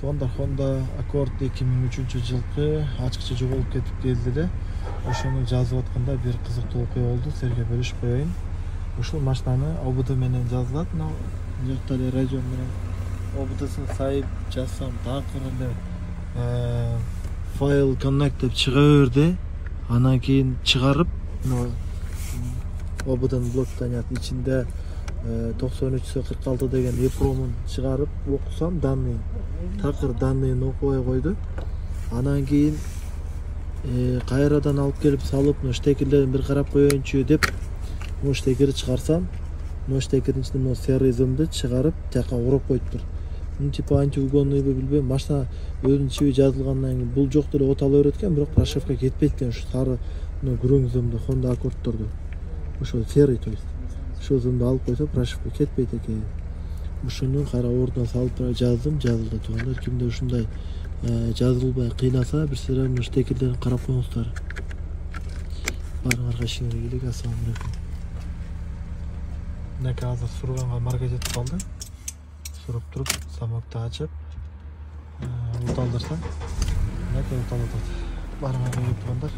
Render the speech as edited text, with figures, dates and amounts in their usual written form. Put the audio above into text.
Туугандар, Honda Accord 2003-жылкы ачкыча жоголуп кетип келди эле. Ошону жазып атканда бир кызыктуу окуя болду. Силерге бөлүшүп коеюн. Ушул машинаны ОБД менен жазылат. Мына жакта эле радио менен ОБДсын сайып жазсам такыр эле файл connect деп чыга берди. Анан кийин чыгарып, ОБДнын блоктанят ичинде 9346 деген EEPROM-ун чыгарып окусам, данный такыр данныйын окубай койду. Анан кийин кайрадан алып келип салып, штекерлерин бир карап коеюнчу деп, штекерди чыгарсам, штекердин ичинде серый зымды чыгарып, тияка уруп коюптур. Типа антиугонныйбы билбейм, машина өзүнүн чиби жазылгандан кийин бул жок деле от ала берет экен, бирок прошивка кетпейт экен ушу сары күрөң зымды Honda Accord'торду. Ошо серый, то есть. Ошол зымды алып койсо прошивка кетпейт экен. Ушуну кайра ордуна салып жаздым, жазылды. Туугандар, кимде ушундай жазылбай кыйнаса, бир силер штекерлерин карап коюңуздар. Барыңарга ишиңерге келек. Ассаламу алейкум. Мынакей азыр сурганга марка жетип калды. Суруп туруп, замокты ачып, уталдырсам, мынакей уталып атат. Барыңарга келек, туугандар.